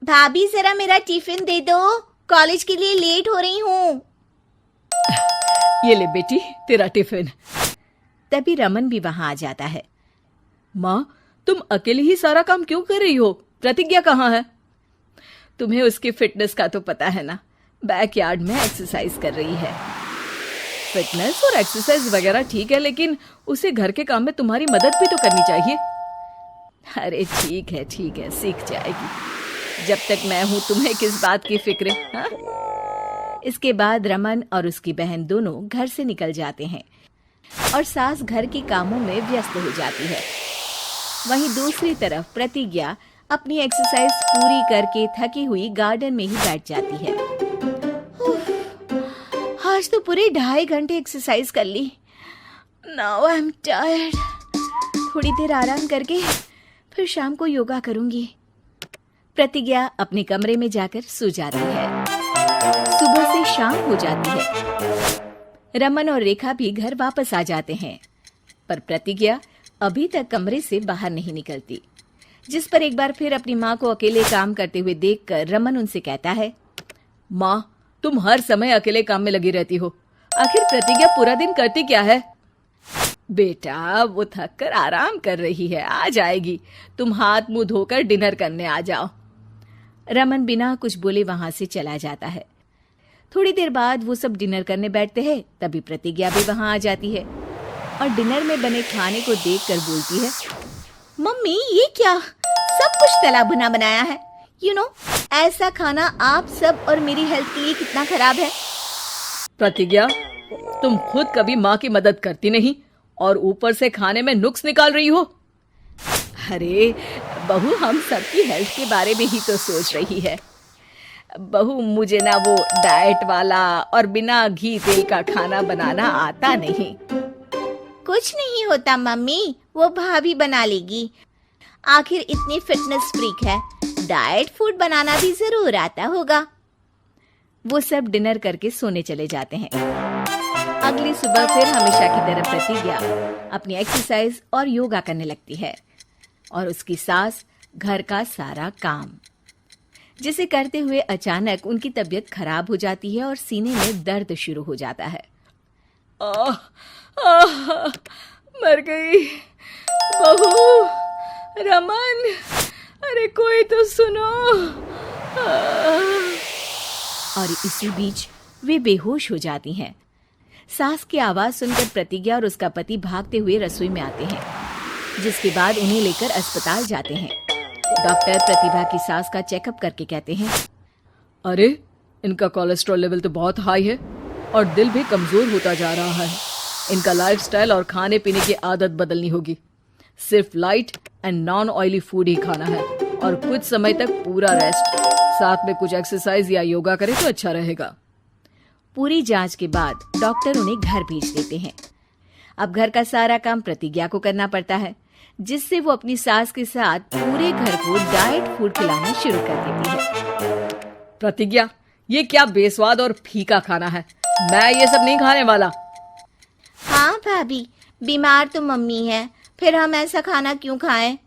भाभी जरा मेरा टिफिन दे दो, कॉलेज के लिए लेट हो रही हूँ। ये ले बेटी तेरा टिफिन। तभी रमन भी वहां आ जाता है। माँ, तुम अकेले ही सारा काम क्यों कर रही हो? प्रतिज्ञा कहाँ है? तुम्हें उसकी फिटनेस का तो पता है ना, बैकयार्ड में एक्सरसाइज कर रही है। फिटनेस और एक्सरसाइज वगैरह ठीक है, लेकिन उसे घर के काम में तुम्हारी मदद भी तो करनी चाहिए। अरे ठीक है, सीख जाएगी। जब तक मैं हूं तुम्हें किस बात की फिक्र है? हाँ? इसके बाद रमन और उसकी बहन दोनों घर से निकल जाते हैं और सास घर के कामों में व्यस्त हो जाती है। वहीं दूसरी तरफ प्रतिज्ञा अपनी एक्सरसाइज पूरी करके थकी हुई गार्डन में ही बैठ जाती है। आज तो पूरे 2.5 घंटे एक्सरसाइज कर ली। Now I am tired. थोड़ी देर आराम करके फिर शाम को योगा करूंगी। प्रतिज्ञा अपने कमरे में जाकर सो जाती है। सुबह से शाम हो जाती है। रमन और रेखा भी घर वापस आ जाते हैं, पर प्रतिज्ञा अभी तक कमरे से बाहर नहीं निकलती, जिस पर एक बार फिर अपनी माँ को अकेले काम करते हुए देखकर रमन उनसे कहता है, माँ, तुम हर समय अकेले काम में लगी रहती हो। आखिर प्रतिज्ञा पूरा दिन करती क्या है? बेटा, वो थक कर आराम कर रही है, आ जाएगी। तुम हाथ मुंह धोकर डिनर करने आ जाओ। रमन बिना कुछ बोले वहां से चला जाता है। थोड़ी देर बाद वो सब डिनर करने बैठते हैं। तभी प्रतिज्ञा भी वहां आ जाती है और डिनर में बने खाने को देखकर बोलती है, मम्मी ये क्या, सब कुछ तला भुना बनाया है। ऐसा खाना आप सब और मेरी हेल्थ के लिए कितना खराब है। प्रतिज्ञा, तुम खुद कभी माँ की मदद करती नहीं और ऊपर से खाने में नुक्स निकाल रही हो। अरे बहू, हम सबकी हेल्थ के बारे में ही तो सोच रही है। बहू, मुझे ना वो डाइट वाला और बिना घी तेल का खाना बनाना आता नहीं। कुछ नहीं होता मम्मी, वो भाभी बना लेगी। आखिर इतनी फिटनेस फ्रीक है, डाइट फूड बनाना भी जरूर आता होगा। वो सब डिनर करके सोने चले जाते हैं। अगली सुबह फिर हमेशा की तरह प्रतिज्ञा अपनी एक्सरसाइज और योगा करने लगती है और उसकी सास घर का सारा काम, जिसे करते हुए अचानक उनकी तबीयत खराब हो जाती है और सीने में दर्द शुरू हो जाता है। मर गई बहू। रमन, अरे कोई तो सुनो। और इसी बीच वे बेहोश हो जाती हैं। सास की आवाज सुनकर प्रतिज्ञा और उसका पति भागते हुए रसोई में आते हैं, जिसके बाद उन्हें लेकर अस्पताल जाते हैं। डॉक्टर प्रतिभा की सास का चेकअप करके कहते हैं, अरे इनका कोलेस्ट्रॉल लेवल तो बहुत हाई है और दिल भी कमजोर होता जा रहा है। इनका लाइफस्टाइल और खाने पीने की आदत बदलनी होगी। सिर्फ light and non oily food ही खाना है और कुछ समय तक पूरा रेस्ट, साथ में कुछ एक्सरसाइज या योगा करें तो अच्छा रहेगा। पूरी जांच के बाद डॉक्टर उन्हें घर भेज देते हैं। अब घर का सारा काम प्रतिज्ञा को करना पड़ता है, जिससे वो अपनी सास के साथ पूरे घर को डाइट फूड खिलाना शुरू कर देती है। प्रतिज्ञा, ये क्या बेस्वाद और फीका खाना है, मैं ये सब नहीं खाने वाला। हाँ भाभी, बीमार तो मम्मी है, फिर हम ऐसा खाना क्यों खाएं?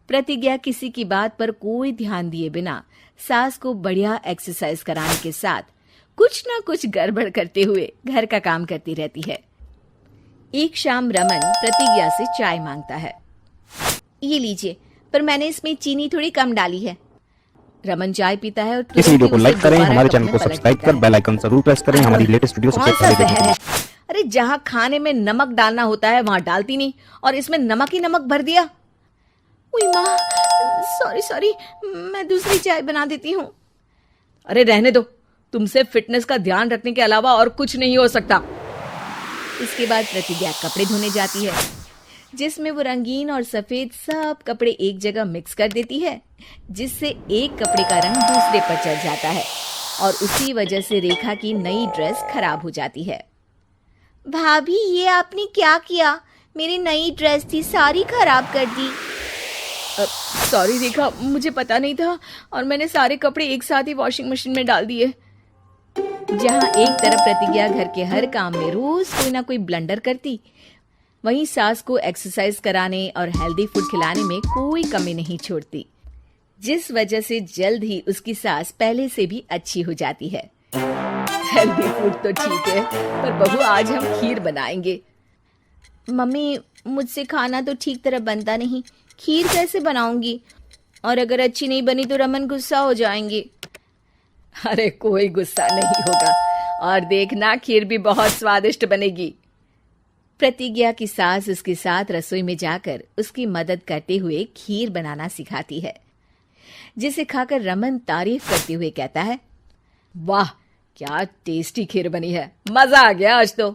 प्रतिज्ञा किसी की बात पर कोई ध्यान दिए बिना सास को बढ़िया एक्सरसाइज कराने के साथ कुछ ना कुछ गड़बड़ करते हुए घर का काम करती रहती है। एक शाम रमन प्रतिज्ञा से चाय मांगता है। ये लीजिए, पर मैंने इसमें चीनी थोड़ी कम डाली है। रमन चाय पीता है और इस वीडियो को लाइक करें, हमारे चैनल को सब्सक्राइब कर बेल आइकन जरूर प्रेस करें हमारी लेटेस्ट वीडियो सबसे पहले देखने के लिए। अरे जहाँ खाने में नमक डालना होता है वहां डालती नहीं और इसमें नमक ही नमक भर दिया। उई माँ, सॉरी, मैं दूसरी चाय बना देती हूँ। अरे रहने दो, तुमसे फिटनेस का ध्यान रखने के अलावा और कुछ नहीं हो सकता। इसके बाद प्रतिज्ञा कपड़े धोने जाती है, जिसमें वो रंगीन और सफेद सब कपड़े एक जगह मिक्स कर देती है, जिससे एक कपड़े का रंग दूसरे पर चढ़ जाता है और उसी वजह से रेखा की नई ड्रेस खराब हो जाती है। भाभी, ये आपने क्या किया? मेरी नई ड्रेस थी, सारी खराब कर दी। सॉरी रेखा, मुझे पता नहीं था और मैंने सारे कपड़े एक साथ ही वॉशिंग मशीन में डाल दिए। जहां एक तरफ प्रतिज्ञा घर के हर काम में रोज कोई ना कोई ब्लंडर करती, वहीं सास को एक्सरसाइज कराने और हेल्दी फूड खिलाने में कोई कमी नहीं छोड़ती, जिस वजह से जल्द ही उसकी सांस पहले से भी अच्छी हो जाती है। हेल्दी फूड तो ठीक है, पर बहू आज हम खीर बनाएंगे। मम्मी, मुझसे खाना तो ठीक तरह बनता नहीं, खीर कैसे बनाऊंगी? और अगर अच्छी नहीं बनी तो रमन गुस्सा हो जाएंगे। अरे कोई गुस्सा नहीं होगा, और देखना खीर भी बहुत स्वादिष्ट बनेगी। प्रतिज्ञा की सास उसके साथ रसोई में जाकर उसकी मदद करते हुए खीर बनाना सिखाती है, जिसे खाकर रमन तारीफ करते हुए कहता है, वाह क्या टेस्टी खीर बनी है, मजा आ गया आज तो।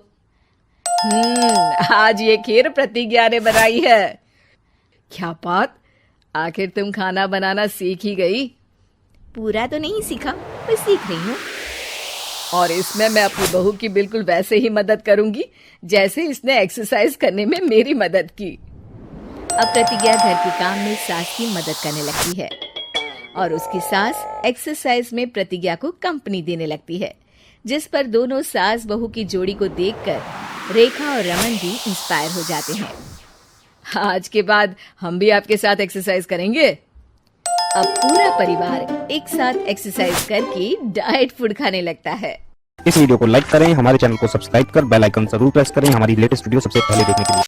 आज ये खीर प्रतिज्ञा ने बनाई है। क्या बात, आखिर तुम खाना बनाना सीख ही गई? पूरा तो नहीं सीखा, पर सीख रही हूँ। और इसमें मैं अपनी बहू की बिल्कुल वैसे ही मदद करूंगी जैसे इसने एक्सरसाइज करने में मेरी मदद की। अब प्रतिज्ञा घर के काम में सास की मदद करने लगती है और उसकी सास एक्सरसाइज में प्रतिज्ञा को कंपनी देने लगती है, जिस पर दोनों सास बहू की जोड़ी को देखकर रेखा और रमन भी इंस्पायर हो जाते हैं। आज के बाद हम भी आपके साथ एक्सरसाइज करेंगे। अब पूरा परिवार एक साथ एक्सरसाइज करके डाइट फूड खाने लगता है। इस वीडियो को लाइक करें, हमारे चैनल को सब्सक्राइब कर बेल आइकन जरूर प्रेस करें हमारी लेटेस्ट वीडियो सबसे पहले देखने के लिए।